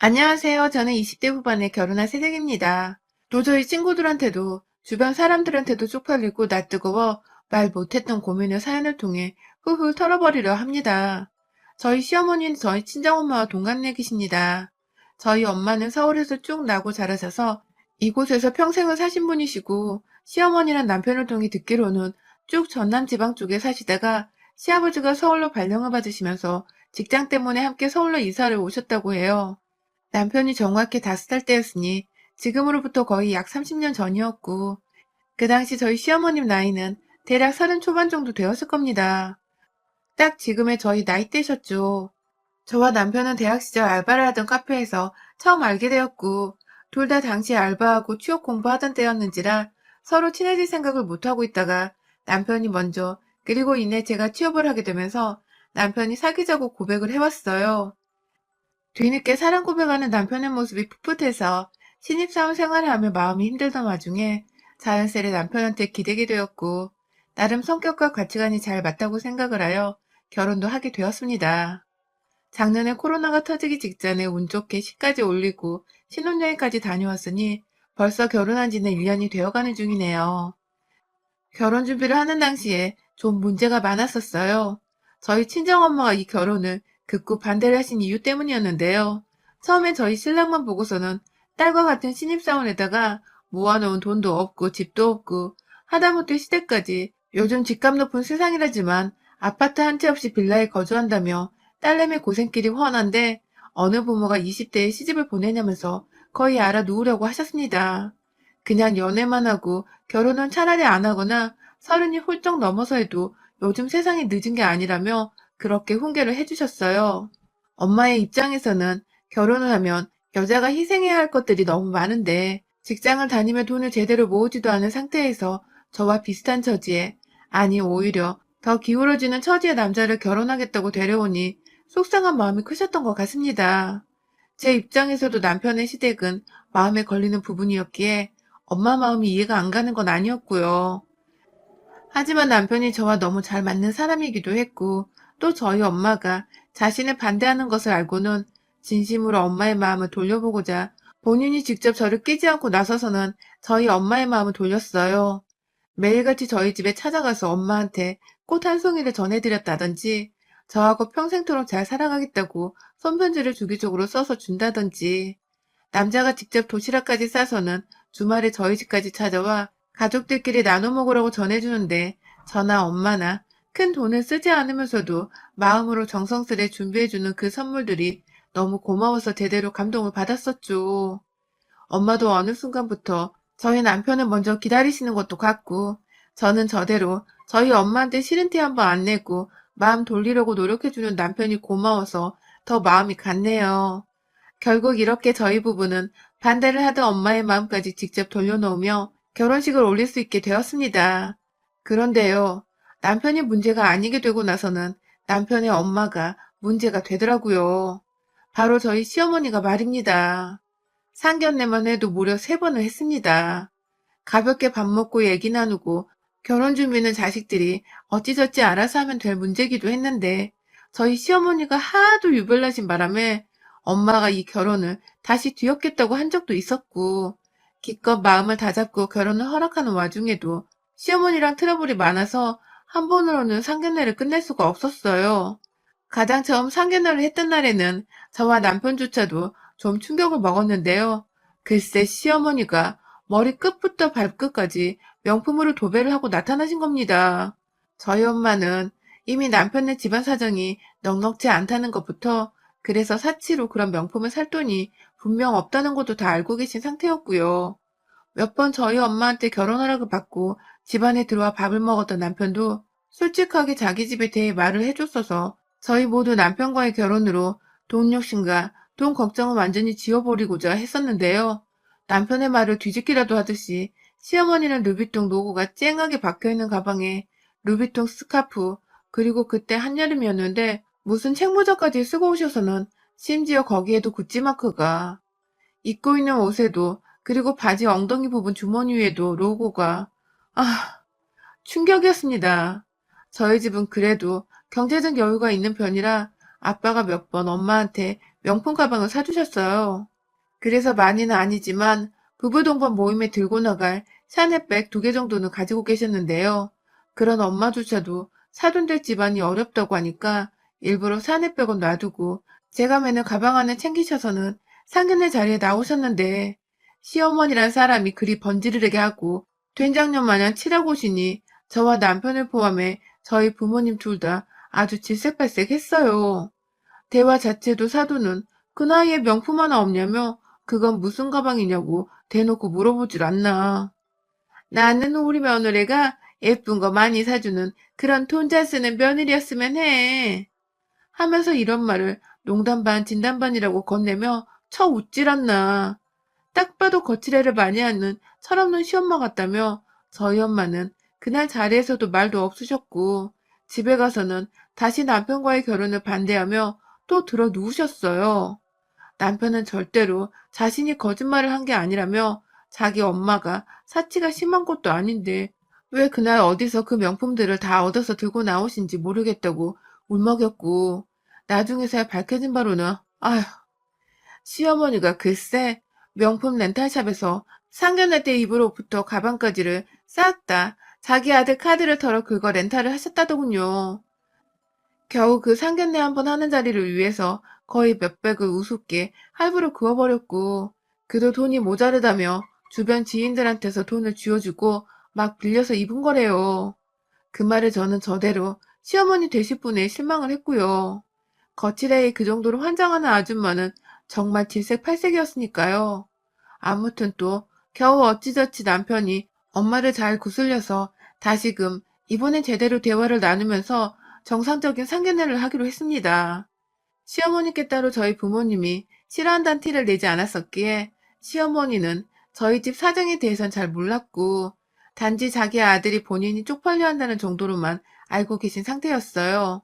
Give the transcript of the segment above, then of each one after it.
안녕하세요. 저는 20대 후반에 결혼한 새댁입니다. 도저히 친구들한테도 주변 사람들한테도 쪽팔리고 낯뜨거워 말 못했던 고민을 사연을 통해 훌훌 털어버리려 합니다. 저희 시어머니는 저희 친정엄마와 동갑내기십니다. 저희 엄마는 서울에서 쭉 나고 자라셔서 이곳에서 평생을 사신 분이시고, 시어머니랑 남편을 통해 듣기로는 쭉 전남 지방 쪽에 사시다가 시아버지가 서울로 발령을 받으시면서 직장 때문에 함께 서울로 이사를 오셨다고 해요. 남편이 정확히 5살 때였으니 지금으로부터 거의 약 30년 전이었고, 그 당시 저희 시어머님 나이는 대략 30 초반 정도 되었을 겁니다. 딱 지금의 저희 나이대셨죠. 저와 남편은 대학 시절 알바를 하던 카페에서 처음 알게 되었고, 둘 다 당시 알바하고 취업 공부하던 때였는지라 서로 친해질 생각을 못하고 있다가 남편이 먼저, 그리고 이내 제가 취업을 하게 되면서 남편이 사귀자고 고백을 해왔어요. 뒤늦게 사랑 고백하는 남편의 모습이 풋풋해서 신입사원 생활을 하며 마음이 힘들던 와중에 자연스레 남편한테 기대게 되었고, 나름 성격과 가치관이 잘 맞다고 생각을 하여 결혼도 하게 되었습니다. 작년에 코로나가 터지기 직전에 운 좋게 시까지 올리고 신혼여행까지 다녀왔으니 벌써 결혼한 지는 1년이 되어가는 중이네요. 결혼 준비를 하는 당시에 좀 문제가 많았었어요. 저희 친정엄마가 이 결혼을 극구 반대를 하신 이유 때문이었는데요. 처음엔 저희 신랑만 보고서는 딸과 같은 신입사원에다가 모아놓은 돈도 없고 집도 없고 하다못해 시댁까지 요즘 집값 높은 세상이라지만 아파트 한 채 없이 빌라에 거주한다며 딸내미 고생길이 훤한데 어느 부모가 20대에 시집을 보내냐면서 거의 알아누우려고 하셨습니다. 그냥 연애만 하고 결혼은 차라리 안 하거나 30이 훌쩍 넘어서 해도 요즘 세상이 늦은 게 아니라며 그렇게 훈계를 해주셨어요. 엄마의 입장에서는 결혼을 하면 여자가 희생해야 할 것들이 너무 많은데 직장을 다니며 돈을 제대로 모으지도 않은 상태에서 저와 비슷한 처지에, 아니 오히려 더 기울어지는 처지의 남자를 결혼하겠다고 데려오니 속상한 마음이 크셨던 것 같습니다. 제 입장에서도 남편의 시댁은 마음에 걸리는 부분이었기에 엄마 마음이 이해가 안 가는 건 아니었고요. 하지만 남편이 저와 너무 잘 맞는 사람이기도 했고, 또 저희 엄마가 자신을 반대하는 것을 알고는 진심으로 엄마의 마음을 돌려보고자 본인이 직접 저를 끼지 않고 나서서는 저희 엄마의 마음을 돌렸어요. 매일같이 저희 집에 찾아가서 엄마한테 꽃 한 송이를 전해드렸다든지, 저하고 평생토록 잘 살아가겠다고 손편지를 주기적으로 써서 준다든지, 남자가 직접 도시락까지 싸서는 주말에 저희 집까지 찾아와 가족들끼리 나눠 먹으라고 전해주는데, 저나 엄마나 큰 돈을 쓰지 않으면서도 마음으로 정성스레 준비해주는 그 선물들이 너무 고마워서 제대로 감동을 받았었죠. 엄마도 어느 순간부터 저희 남편을 먼저 기다리시는 것도 같고, 저는 저대로 저희 엄마한테 싫은 티 한번 안 내고 마음 돌리려고 노력해주는 남편이 고마워서 더 마음이 갔네요. 결국 이렇게 저희 부부는 반대를 하던 엄마의 마음까지 직접 돌려놓으며 결혼식을 올릴 수 있게 되었습니다. 그런데요, 남편이 문제가 아니게 되고 나서는 남편의 엄마가 문제가 되더라고요. 바로 저희 시어머니가 말입니다. 상견례만 해도 무려 3번을 했습니다. 가볍게 밥 먹고 얘기 나누고 결혼 준비는 자식들이 어찌저찌 알아서 하면 될 문제기도 했는데, 저희 시어머니가 하도 유별나신 바람에 엄마가 이 결혼을 다시 뒤엎겠다고 한 적도 있었고, 기껏 마음을 다잡고 결혼을 허락하는 와중에도 시어머니랑 트러블이 많아서 한 번으로는 상견례를 끝낼 수가 없었어요. 가장 처음 상견례를 했던 날에는 저와 남편조차도 좀 충격을 먹었는데요. 글쎄 시어머니가 머리 끝부터 발끝까지 명품으로 도배를 하고 나타나신 겁니다. 저희 엄마는 이미 남편네 집안 사정이 넉넉지 않다는 것부터, 그래서 사치로 그런 명품을 살 돈이 분명 없다는 것도 다 알고 계신 상태였고요. 몇 번 저희 엄마한테 결혼 허락을 받고 집안에 들어와 밥을 먹었던 남편도 솔직하게 자기 집에 대해 말을 해줬어서 저희 모두 남편과의 결혼으로 돈 욕심과 돈 걱정을 완전히 지워버리고자 했었는데요. 남편의 말을 뒤집기라도 하듯이 시어머니는 루비통 로고가 쨍하게 박혀있는 가방에 루비통 스카프, 그리고 그때 한여름이었는데 무슨 책모자까지 쓰고 오셔서는 심지어 거기에도 구찌 마크가, 입고 있는 옷에도, 그리고 바지 엉덩이 부분 주머니 위에도 로고가. 아, 충격이었습니다. 저희 집은 그래도 경제적 여유가 있는 편이라 아빠가 몇 번 엄마한테 명품 가방을 사주셨어요. 그래서 많이는 아니지만 부부 동반 모임에 들고 나갈 샤넬백 2개 정도는 가지고 계셨는데요. 그런 엄마조차도 사돈 될 집안이 어렵다고 하니까 일부러 샤넬백은 놔두고 제가 매는 가방 안에 챙기셔서는 상견례 자리에 나오셨는데 시어머니란 사람이 그리 번지르르게 하고 된장녀 마냥 치라고 오시니 저와 남편을 포함해 저희 부모님 둘 다 아주 질색팔색했어요. 대화 자체도 사돈은 그 나이에 명품 하나 없냐며 그건 무슨 가방이냐고 대놓고 물어보질 않나. 나는 우리 며느리가 예쁜 거 많이 사주는 그런 돈 잘 쓰는 며느리였으면 해. 하면서 이런 말을 농담 반 진담 반이라고 건네며 쳐 웃질 않나. 딱 봐도 거칠애를 많이 하는 철없는 시엄마 같다며 저희 엄마는 그날 자리에서도 말도 없으셨고 집에 가서는 다시 남편과의 결혼을 반대하며 또 들어 누우셨어요. 남편은 절대로 자신이 거짓말을 한 게 아니라며 자기 엄마가 사치가 심한 것도 아닌데 왜 그날 어디서 그 명품들을 다 얻어서 들고 나오신지 모르겠다고 울먹였고 나중에서야 밝혀진 바로는 아휴 시어머니가 글쎄 명품 렌탈샵에서 상견례 때 입을 옷부터 가방까지를 싹 다 자기 아들 카드를 털어 그거 렌탈을 하셨다더군요. 겨우 그 상견례 한 번 하는 자리를 위해서 거의 몇백을 우습게 할부로 그어버렸고 그도 돈이 모자르다며 주변 지인들한테서 돈을 쥐어주고 막 빌려서 입은 거래요. 그 말에 저는 저대로 시어머니 되실 분에 실망을 했고요. 거칠애의 그 정도로 환장하는 아줌마는 정말 질색팔색이었으니까요. 아무튼 또 겨우 어찌저찌 남편이 엄마를 잘 구슬려서 다시금 이번엔 제대로 대화를 나누면서 정상적인 상견례를 하기로 했습니다. 시어머니께 따로 저희 부모님이 싫어한다는 티를 내지 않았었기에 시어머니는 저희 집 사정에 대해선 잘 몰랐고 단지 자기 아들이 본인이 쪽팔려 한다는 정도로만 알고 계신 상태였어요.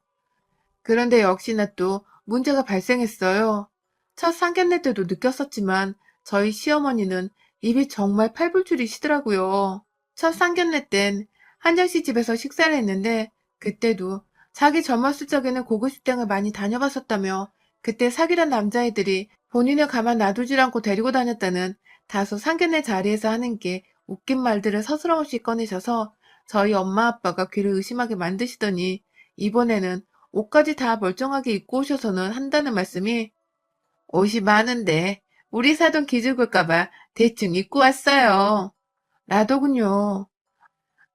그런데 역시나 또 문제가 발생했어요. 첫 상견례 때도 느꼈었지만 저희 시어머니는 입이 정말 팔불출이시더라고요. 첫 상견례 땐 한정씨 집에서 식사를 했는데 그때도 자기 젊었을 적에는 고급 식당을 많이 다녀봤었다며 그때 사귀던 남자애들이 본인을 가만 놔두질 않고 데리고 다녔다는 다소 상견례 자리에서 하는 게 웃긴 말들을 서스럼없이 꺼내셔서 저희 엄마 아빠가 귀를 의심하게 만드시더니 이번에는 옷까지 다 멀쩡하게 입고 오셔서는 한다는 말씀이 옷이 많은데 우리 사돈 기죽을까봐 대충 입고 왔어요. 라더군요.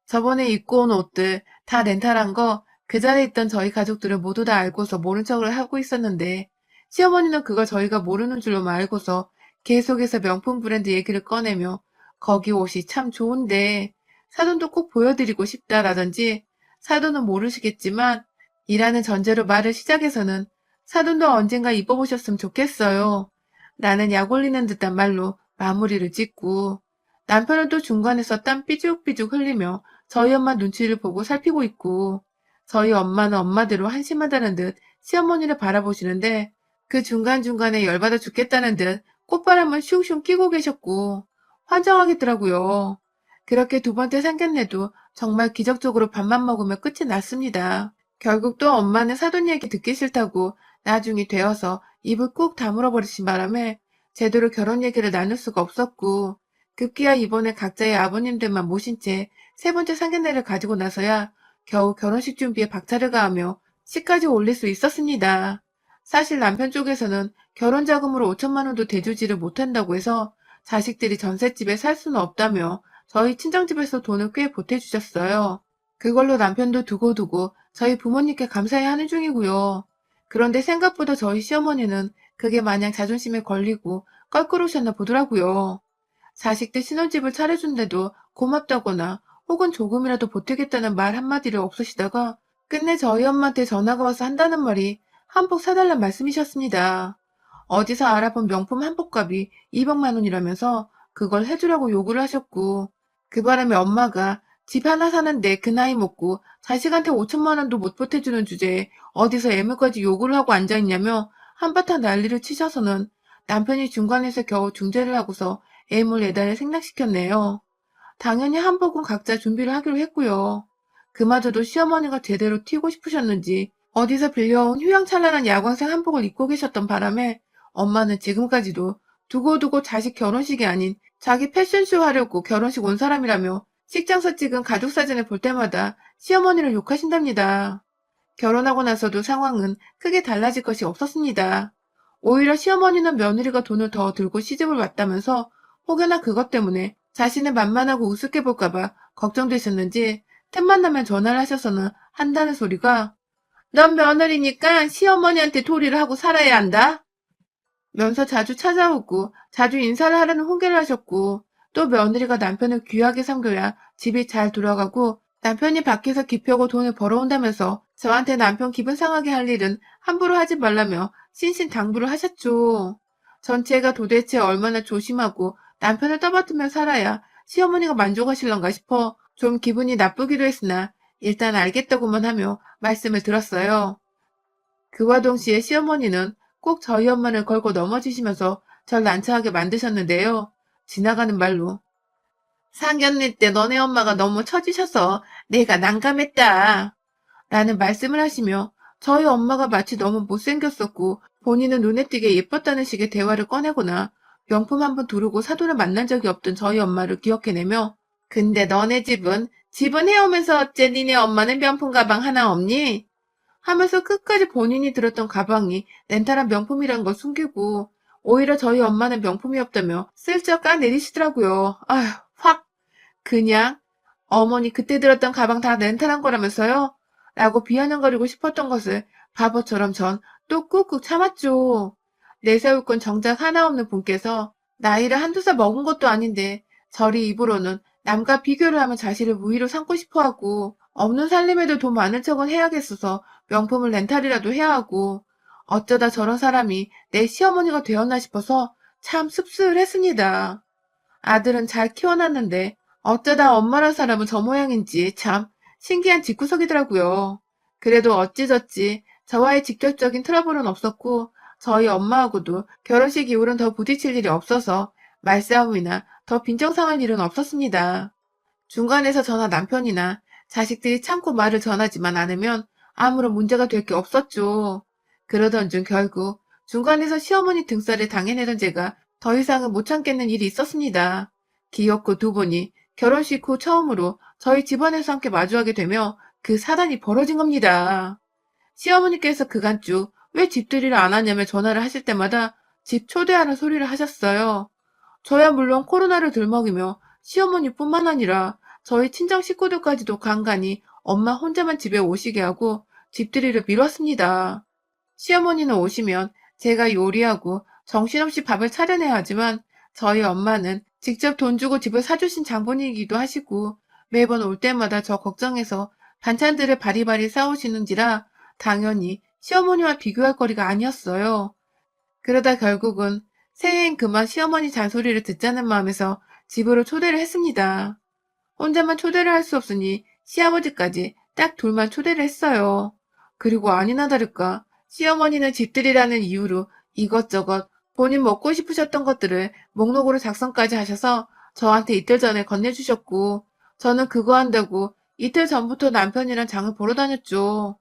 저번에 입고 온 옷들 다 렌탈한 거 그 자리에 있던 저희 가족들은 모두 다 알고서 모른 척을 하고 있었는데 시어머니는 그걸 저희가 모르는 줄로만 알고서 계속해서 명품 브랜드 얘기를 꺼내며 거기 옷이 참 좋은데 사돈도 꼭 보여드리고 싶다라든지 사돈은 모르시겠지만 이라는 전제로 말을 시작해서는 사돈도 언젠가 입어보셨으면 좋겠어요. 나는 약 올리는 듯한 말로 마무리를 짓고 남편은 또 중간에서 땀 삐죽삐죽 흘리며 저희 엄마 눈치를 보고 살피고 있고 저희 엄마는 엄마대로 한심하다는 듯 시어머니를 바라보시는데 그 중간중간에 열받아 죽겠다는 듯 꽃바람을 슝슝 끼고 계셨고 환장하겠더라고요. 그렇게 두 번째 상견례도 정말 기적적으로 밥만 먹으면 끝이 났습니다. 결국 또 엄마는 사돈 얘기 듣기 싫다고 나중이 되어서 입을 꾹 다물어 버리신 바람에 제대로 결혼 얘기를 나눌 수가 없었고 급기야 이번에 각자의 아버님들만 모신 채 세 번째 상견례를 가지고 나서야 겨우 결혼식 준비에 박차를 가하며 시까지 올릴 수 있었습니다. 사실 남편 쪽에서는 결혼 자금으로 5천만 원도 대주지를 못한다고 해서 자식들이 전셋집에 살 수는 없다며 저희 친정집에서 돈을 꽤 보태주셨어요. 그걸로 남편도 두고두고 저희 부모님께 감사해 하는 중이고요. 그런데 생각보다 저희 시어머니는 그게 마냥 자존심에 걸리고 껄끄러우셨나 보더라고요. 자식들 신혼집을 차려준데도 고맙다거나 혹은 조금이라도 보태겠다는 말 한마디를 없으시다가 끝내 저희 엄마한테 전화가 와서 한다는 말이 한복 사달란 말씀이셨습니다. 어디서 알아본 명품 한복값이 200만 원이라면서 그걸 해주라고 요구를 하셨고 그 바람에 엄마가 집 하나 사는데 그 나이 먹고 자식한테 5천만 원도 못 보태주는 주제에 어디서 애물까지 요구를 하고 앉아있냐며 한바탕 난리를 치셔서는 남편이 중간에서 겨우 중재를 하고서 애물 예단을 생략시켰네요. 당연히 한복은 각자 준비를 하기로 했고요. 그마저도 시어머니가 제대로 튀고 싶으셨는지 어디서 빌려온 휘황찬란한 야광색 한복을 입고 계셨던 바람에 엄마는 지금까지도 두고두고 자식 결혼식이 아닌 자기 패션쇼 하려고 결혼식 온 사람이라며 식장서 찍은 가족사진을 볼 때마다 시어머니를 욕하신답니다. 결혼하고 나서도 상황은 크게 달라질 것이 없었습니다. 오히려 시어머니는 며느리가 돈을 더 들고 시집을 왔다면서 혹여나 그것 때문에 자신을 만만하고 우습게 볼까봐 걱정되셨는지 틈만 나면 전화를 하셔서는 한다는 소리가 넌 며느리니까 시어머니한테 도리를 하고 살아야 한다. 면서 자주 찾아오고 자주 인사를 하려는 훈계를 하셨고 또 며느리가 남편을 귀하게 섬겨야 집이 잘 돌아가고 남편이 밖에서 기펴고 돈을 벌어온다면서 저한테 남편 기분 상하게 할 일은 함부로 하지 말라며 신신당부를 하셨죠. 전체가 도대체 얼마나 조심하고 남편을 떠받들며 살아야 시어머니가 만족하실런가 싶어 좀 기분이 나쁘기도 했으나 일단 알겠다고만 하며 말씀을 들었어요. 그와 동시에 시어머니는 꼭 저희 엄마를 걸고 넘어지시면서 절 난처하게 만드셨는데요. 지나가는 말로 상견례 때 너네 엄마가 너무 처지셔서 내가 난감했다. 라는 말씀을 하시며 저희 엄마가 마치 너무 못생겼었고 본인은 눈에 띄게 예뻤다는 식의 대화를 꺼내거나 명품 한번 두르고 사돈을 만난 적이 없던 저희 엄마를 기억해내며 근데 너네 집은 해오면서 어째 니네 엄마는 명품 가방 하나 없니? 하면서 끝까지 본인이 들었던 가방이 렌탈한 명품이란 걸 숨기고 오히려 저희 엄마는 명품이 없다며 슬쩍 까내리시더라고요. 아휴, 확 그냥 어머니 그때 들었던 가방 다 렌탈한 거라면서요? 라고 비아냥거리고 싶었던 것을 바보처럼 전 또 꾹꾹 참았죠. 내세울 건 정작 하나 없는 분께서 나이를 한두 살 먹은 것도 아닌데 저리 입으로는 남과 비교를 하면 자신을 우위로 삼고 싶어 하고 없는 살림에도 돈 많은 척은 해야겠어서 명품을 렌탈이라도 해야 하고 어쩌다 저런 사람이 내 시어머니가 되었나 싶어서 참 씁쓸했습니다. 아들은 잘 키워놨는데 어쩌다 엄마란 사람은 저 모양인지 참 신기한 집구석이더라고요. 그래도 어찌저찌 저와의 직접적인 트러블은 없었고 저희 엄마하고도 결혼식 이후로는 더 부딪힐 일이 없어서 말싸움이나 더 빈정상할 일은 없었습니다. 중간에서 저나 남편이나 자식들이 참고 말을 전하지만 않으면 아무런 문제가 될 게 없었죠. 그러던 중 결국 중간에서 시어머니 등살을 당해내던 제가 더 이상은 못 참겠는 일이 있었습니다. 기어코 두 분이 결혼식 후 처음으로 저희 집안에서 함께 마주하게 되며 그 사단이 벌어진 겁니다. 시어머니께서 그간 쭉 왜 집들이를 안 하냐며 전화를 하실 때마다 집 초대하는 소리를 하셨어요. 저야 물론 코로나를 들먹이며 시어머니뿐만 아니라 저희 친정 식구들까지도 간간히 엄마 혼자만 집에 오시게 하고 집들이를 미뤘습니다. 시어머니는 오시면 제가 요리하고 정신없이 밥을 차려내야 하지만 저희 엄마는 직접 돈 주고 집을 사주신 장본인이기도 하시고 매번 올 때마다 저 걱정해서 반찬들을 바리바리 싸오시는지라 당연히 시어머니와 비교할 거리가 아니었어요. 그러다 결국은 새해엔 그만 시어머니 잔소리를 듣자는 마음에서 집으로 초대를 했습니다. 혼자만 초대를 할 수 없으니 시아버지까지 딱 둘만 초대를 했어요. 그리고 아니나 다를까 시어머니는 집들이라는 이유로 이것저것 본인 먹고 싶으셨던 것들을 목록으로 작성까지 하셔서 저한테 이틀 전에 건네주셨고 저는 그거 한다고 이틀 전부터 남편이랑 장을 보러 다녔죠.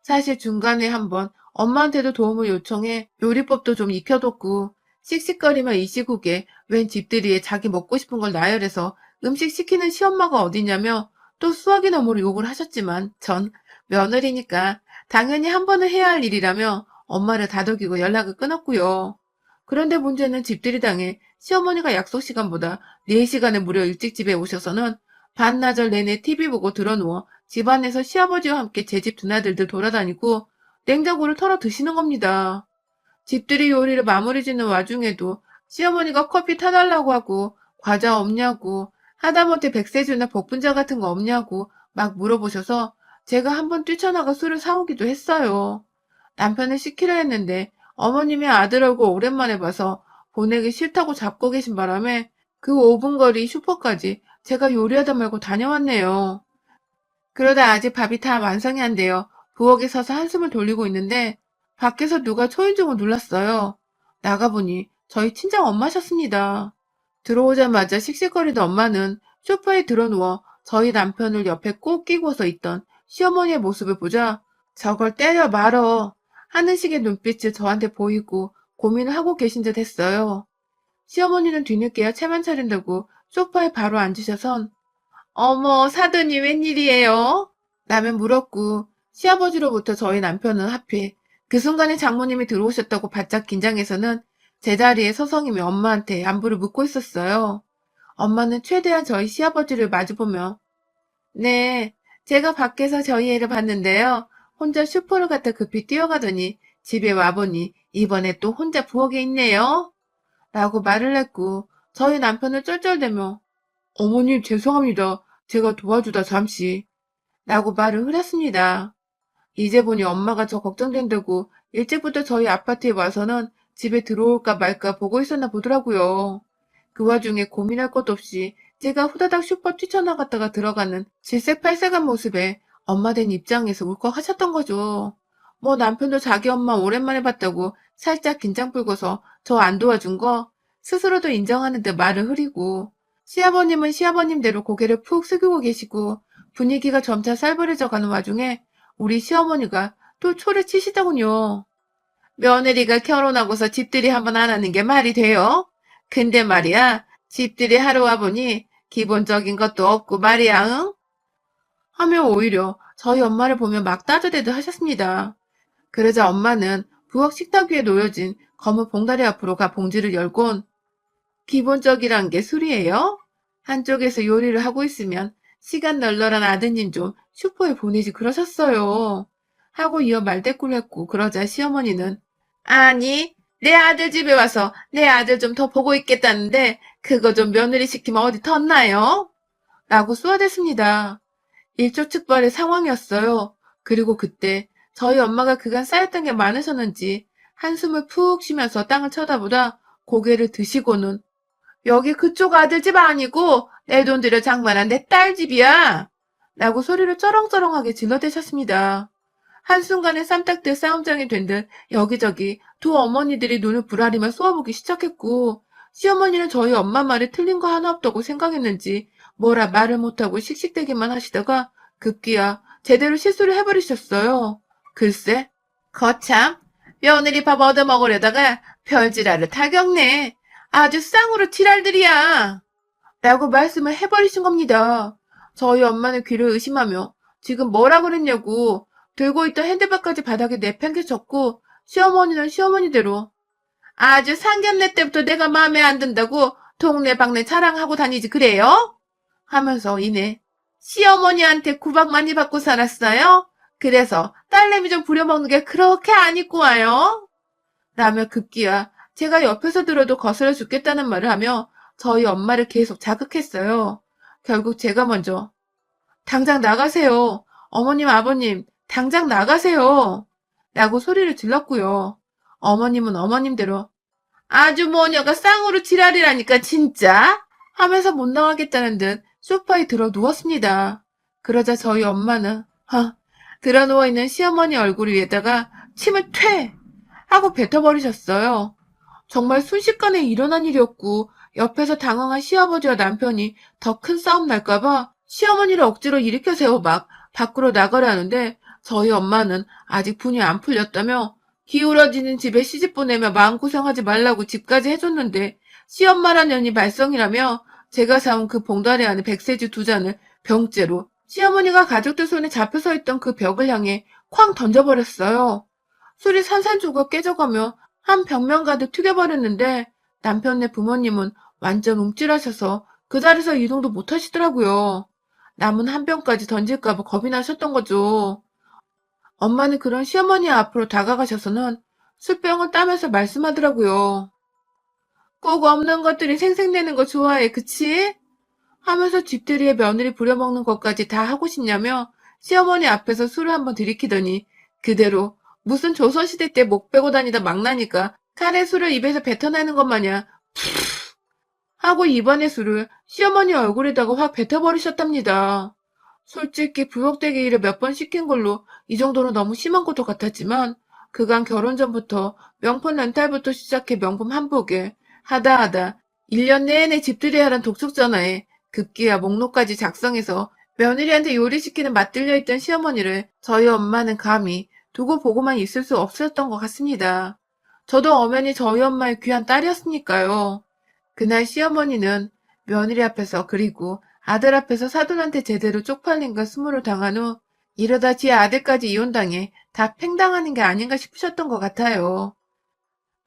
사실 중간에 한번 엄마한테도 도움을 요청해 요리법도 좀 익혀뒀고 씩씩거리며 이 시국에 웬 집들이에 자기 먹고 싶은 걸 나열해서 음식 시키는 시엄마가 어디냐며 또 수학이 너머로 욕을 하셨지만 전 며느리니까 당연히 한 번은 해야 할 일이라며 엄마를 다독이고 연락을 끊었고요. 그런데 문제는 집들이당에 시어머니가 약속 시간보다 4시간을 무려 일찍 집에 오셔서는 반나절 내내 TV 보고 드러누워 집안에서 시아버지와 함께 제 집 드나들들 돌아다니고 냉장고를 털어 드시는 겁니다. 집들이 요리를 마무리 짓는 와중에도 시어머니가 커피 타달라고 하고 과자 없냐고 하다못해 백세주나 복분자 같은 거 없냐고 막 물어보셔서 제가 한번 뛰쳐나가 술을 사오기도 했어요. 남편을 시키려 했는데 어머님의 아들 얼굴 오랜만에 봐서 보내기 싫다고 잡고 계신 바람에 그 5분 거리 슈퍼까지 제가 요리하다 말고 다녀왔네요. 그러다 아직 밥이 다 완성이 안 돼요. 부엌에 서서 한숨을 돌리고 있는데 밖에서 누가 초인종을 눌렀어요. 나가보니 저희 친정 엄마셨습니다. 들어오자마자 씩씩거리던 엄마는 소파에 드러누워 저희 남편을 옆에 꼭 끼고서 있던 시어머니의 모습을 보자 저걸 때려 말어 하는 식의 눈빛을 저한테 보이고 고민을 하고 계신 듯 했어요. 시어머니는 뒤늦게야 채만 차린다고 소파에 바로 앉으셔선 어머, 사돈이 웬일이에요? 라며 물었고, 시아버지로부터 저희 남편은 하필 그 순간에 장모님이 들어오셨다고 바짝 긴장해서는 제자리에 서성이며 엄마한테 안부를 묻고 있었어요. 엄마는 최대한 저희 시아버지를 마주보며 네, 제가 밖에서 저희 애를 봤는데요. 혼자 슈퍼를 갔다 급히 뛰어가더니 집에 와보니 이번에 또 혼자 부엌에 있네요. 라고 말을 했고 저희 남편은 쩔쩔대며 어머님 죄송합니다. 제가 도와주다 잠시 라고 말을 흐렸습니다. 이제 보니 엄마가 저 걱정된다고 일찍부터 저희 아파트에 와서는 집에 들어올까 말까 보고 있었나 보더라고요. 그 와중에 고민할 것 없이 제가 후다닥 슈퍼 뛰쳐나갔다가 들어가는 질색팔색한 모습에 엄마 된 입장에서 울컥하셨던 거죠. 뭐 남편도 자기 엄마 오랜만에 봤다고 살짝 긴장 풀고서 저 안 도와준 거 스스로도 인정하는데 말을 흐리고 시아버님은 시아버님대로 고개를 푹 숙이고 계시고 분위기가 점차 살벌해져 가는 와중에 우리 시어머니가 또 초를 치시더군요. 며느리가 결혼하고서 집들이 한번 안 하는 게 말이 돼요? 근데 말이야, 집들이 하러 와보니 기본적인 것도 없고 말이야, 응? 하며 오히려 저희 엄마를 보며 막 따져대듯 하셨습니다. 그러자 엄마는 부엌 식탁 위에 놓여진 검은 봉다리 앞으로 가 봉지를 열곤 기본적이란 게 술이에요? 한쪽에서 요리를 하고 있으면 시간 널널한 아드님 좀 슈퍼에 보내지 그러셨어요. 하고 이어 말대꾸를 했고 그러자 시어머니는 아니 내 아들 집에 와서 내 아들 좀 더 보고 있겠다는데 그거 좀 며느리 시키면 어디 텄나요? 라고 쏘아댔습니다. 일촉즉발의 상황이었어요. 그리고 그때 저희 엄마가 그간 쌓였던 게 많으셨는지 한숨을 푹 쉬면서 땅을 쳐다보다 고개를 드시고는 여기 그쪽 아들 집 아니고 내 돈 들여 장만한 내 딸 집이야. 라고 소리를 쩌렁쩌렁하게 질러대셨습니다. 한순간에 쌈딱들 싸움장이 된 듯 여기저기 두 어머니들이 눈을 부라리며 쏘아보기 시작했고 시어머니는 저희 엄마 말이 틀린 거 하나 없다고 생각했는지 뭐라 말을 못하고 씩씩대기만 하시다가 급기야 제대로 실수를 해버리셨어요. 글쎄, 거참 며느리 밥 얻어먹으려다가 별지랄을 타격내. 아주 쌍으로 지랄들이야. 라고 말씀을 해버리신 겁니다. 저희 엄마는 귀를 의심하며 지금 뭐라 그랬냐고 들고 있던 핸드백까지 바닥에 내팽개쳤고 시어머니는 시어머니대로 아주 상견례 때부터 내가 마음에 안 든다고 동네방네 자랑하고 다니지 그래요? 하면서 이내 시어머니한테 구박 많이 받고 살았어요? 그래서 딸내미 좀 부려먹는 게 그렇게 안 입고 와요? 라며 급기야 제가 옆에서 들어도 거슬러 죽겠다는 말을 하며 저희 엄마를 계속 자극했어요. 결국 제가 먼저 당장 나가세요. 어머님, 아버님, 당장 나가세요. 라고 소리를 질렀고요. 어머님은 어머님대로 아주 모녀가 쌍으로 지랄이라니까 진짜 하면서 못 나가겠다는 듯 소파에 들어 누웠습니다. 그러자 저희 엄마는 들어 누워있는 시어머니 얼굴 위에다가 침을 퇴 하고 뱉어버리셨어요. 정말 순식간에 일어난 일이었고 옆에서 당황한 시아버지와 남편이 더 큰 싸움 날까봐 시어머니를 억지로 일으켜 세워 막 밖으로 나가려 하는데 저희 엄마는 아직 분이 안 풀렸다며 기울어지는 집에 시집 보내며 마음고생하지 말라고 집까지 해줬는데 시엄마란 년이 발성이라며 제가 사온 그 봉다리 안에 백세주 2잔을 병째로 시어머니가 가족들 손에 잡혀 서 있던 그 벽을 향해 쾅 던져버렸어요. 술이 산산조각 깨져가며 한 벽면 가득 튀겨버렸는데 남편네 부모님은 완전 움찔하셔서 그 자리에서 이동도 못하시더라고요. 남은 한 병까지 던질까봐 겁이 나셨던 거죠. 엄마는 그런 시어머니 앞으로 다가가셔서는 술병을 따면서 말씀하더라고요. 꼭 없는 것들이 생색내는 거 좋아해, 그치? 하면서 집들이에 며느리 부려먹는 것까지 다 하고 싶냐며 시어머니 앞에서 술을 한번 들이키더니 그대로 무슨 조선시대 때 목 빼고 다니다 막 나니까 칼에 술을 입에서 뱉어내는 것 마냥 하고 입안의 술을 시어머니 얼굴에다가 확 뱉어버리셨답니다. 솔직히 부엌대기 일을 몇 번 시킨 걸로 이 정도는 너무 심한 것도 같았지만 그간 결혼 전부터 명품 렌탈부터 시작해 명품 한복에 하다 1년 내내 집들이 하란 독촉 전화에 급기야 목록까지 작성해서 며느리한테 요리시키는 맛들려 있던 시어머니를 저희 엄마는 감히 두고 보고만 있을 수 없었던 것 같습니다. 저도 엄연히 저희 엄마의 귀한 딸이었으니까요. 그날 시어머니는 며느리 앞에서 그리고 아들 앞에서 사돈한테 제대로 쪽팔린 걸 스물을 당한 후 이러다 지 아들까지 이혼당해 다 팽당하는 게 아닌가 싶으셨던 것 같아요.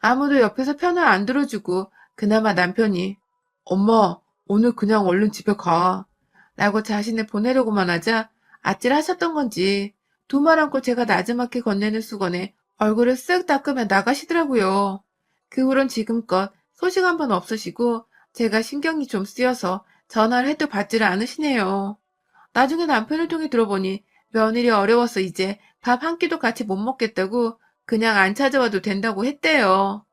아무도 옆에서 편을 안 들어주고 그나마 남편이 엄마, 오늘 그냥 얼른 집에 가. 라고 자신을 보내려고만 하자 아찔하셨던 건지 두 말 않고 제가 나지막히 건네는 수건에 얼굴을 쓱 닦으며 나가시더라고요. 그 후론 지금껏 소식 한 번 없으시고 제가 신경이 좀 쓰여서 전화를 해도 받지를 않으시네요. 나중에 남편을 통해 들어보니 며느리 어려워서 이제 밥 한 끼도 같이 못 먹겠다고 그냥 안 찾아와도 된다고 했대요.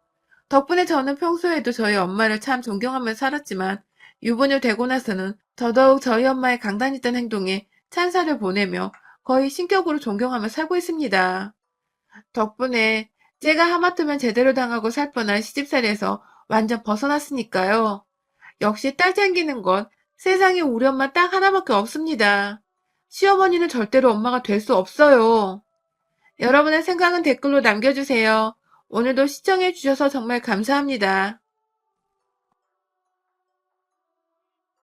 덕분에 저는 평소에도 저희 엄마를 참 존경하며 살았지만 유부녀 되고 나서는 더더욱 저희 엄마의 강단있던 행동에 찬사를 보내며 거의 신격으로 존경하며 살고 있습니다. 덕분에 제가 하마터면 제대로 당하고 살 뻔한 시집살이에서 완전 벗어났으니까요. 역시 딸 챙기는 건 세상에 우리 엄마 딱 하나밖에 없습니다. 시어머니는 절대로 엄마가 될 수 없어요. 여러분의 생각은 댓글로 남겨주세요. 오늘도 시청해주셔서 정말 감사합니다.